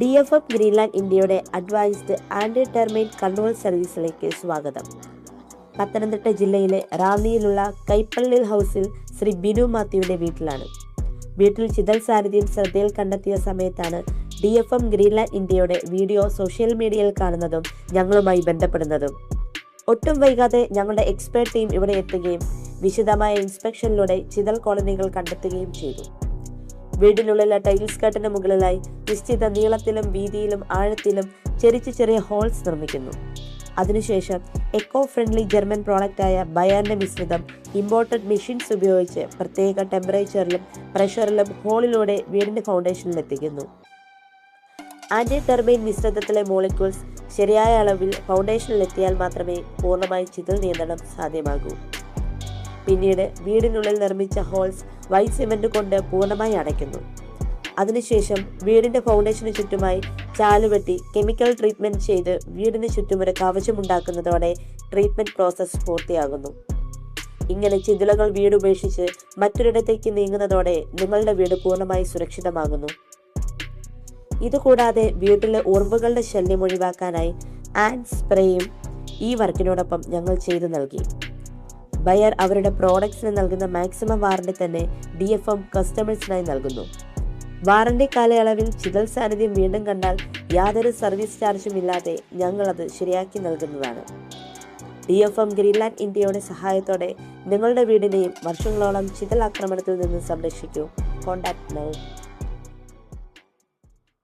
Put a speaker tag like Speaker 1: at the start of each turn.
Speaker 1: DFM Greenland ഇന്ത്യയുടെ advanced anti termite control സർവീസിലേക്ക് സ്വാഗതം. പത്തനംതിട്ട ജില്ലയിലെ റാന്നിയിലുള്ള കൈപ്പള്ളിൽ ഹൗസിൽ ശ്രീ ബിനു മാത്യുവിന്റെ വീട്ടിലാണ്. വീട്ടിൽ ചിതൽ സാന്നിധ്യം ശ്രദ്ധയിൽ കണ്ടെത്തിയ സമയത്താണ് DFM ഗ്രീൻലാൻഡ് ഇന്ത്യയുടെ വീഡിയോ സോഷ്യൽ മീഡിയയിൽ കാണുന്നതും ഞങ്ങളുമായി ബന്ധപ്പെടുന്നതും. ഒട്ടും വൈകാതെ ഞങ്ങളുടെ എക്സ്പേർട്ട് ടീം ഇവിടെ എത്തുകയും വിശദമായ ഇൻസ്പെക്ഷനിലൂടെ ചിതൽ കോളനികൾ കണ്ടെത്തുകയും ചെയ്തു. വീടിനുള്ളിലെ ടൈൽസ് കട്ടിന് മുകളിലായി നിശ്ചിത നീളത്തിലും വീതിയിലും ആഴത്തിലും ചെറിയ ഹോൾസ് നിർമ്മിക്കുന്നു. അതിനുശേഷം എക്കോ ഫ്രണ്ട്ലി ജർമ്മൻ പ്രോഡക്റ്റായ ബയാറിന്റെ മിശ്രിതം ഇമ്പോർട്ടഡ് മെഷീൻസ് ഉപയോഗിച്ച് പ്രത്യേക ടെമ്പറേച്ചറിലും പ്രഷറിലും ഹോളിലൂടെ വീടിന്റെ ഫൗണ്ടേഷനിൽ എത്തിക്കുന്നു. ആന്റി ടെർമൈൻ മിശ്രിതത്തിലെ മോളിക്യൂൾസ് ശരിയായ അളവിൽ ഫൗണ്ടേഷനിൽ എത്തിയാൽ മാത്രമേ പൂർണ്ണമായി ചിതൽ നിയന്ത്രണം സാധ്യമാകൂ. പിന്നീട് വീടിനുള്ളിൽ നിർമ്മിച്ച ഹോൾസ് വൈറ്റ് സിമന്റ് കൊണ്ട് പൂർണ്ണമായി അടയ്ക്കുന്നു. അതിനുശേഷം വീടിന്റെ ഫൗണ്ടേഷന് ചുറ്റുമായി ചാലുവെട്ടി കെമിക്കൽ ട്രീറ്റ്മെന്റ് ചെയ്ത് വീടിന് ചുറ്റും ഒരു കവചമുണ്ടാക്കുന്നതോടെ ട്രീറ്റ്മെന്റ് പ്രോസസ്സ് പൂർത്തിയാകുന്നു. ഇങ്ങനെ ചിതലുകൾ വീട് ഉപേക്ഷിച്ച് മറ്റൊരിടത്തേക്ക് നീങ്ങുന്നതോടെ നിങ്ങളുടെ വീട് പൂർണ്ണമായി സുരക്ഷിതമാകുന്നു. ഇതുകൂടാതെ വീട്ടിലെ ഉറുമ്പുകളുടെ ശല്യം ഒഴിവാക്കാനായി ആൻഡ് സ്പ്രേയും ഈ വർക്കിനോടൊപ്പം ഞങ്ങൾ ചെയ്തു നൽകി. ബയർ അവരുടെ പ്രോഡക്ട്സിന് നൽകുന്ന മാക്സിമം വാറണ്ടി തന്നെ DFM കസ്റ്റമേഴ്സിനായി നൽകുന്നു. വാറണ്ടി കാലയളവിൽ ചിതൽ സാന്നിധ്യം വീണ്ടും കണ്ടാൽ യാതൊരു സർവീസ് ചാർജും ഇല്ലാതെ ഞങ്ങൾ അത് ശരിയാക്കി നൽകുന്നതാണ്. DFM ഗ്രീൻലാൻഡ് ഇന്ത്യയുടെ സഹായത്തോടെ നിങ്ങളുടെ വീടിനെയും വർഷങ്ങളോളം ചിതൽ ആക്രമണത്തിൽ നിന്ന് സംരക്ഷിക്കൂ. Contact now.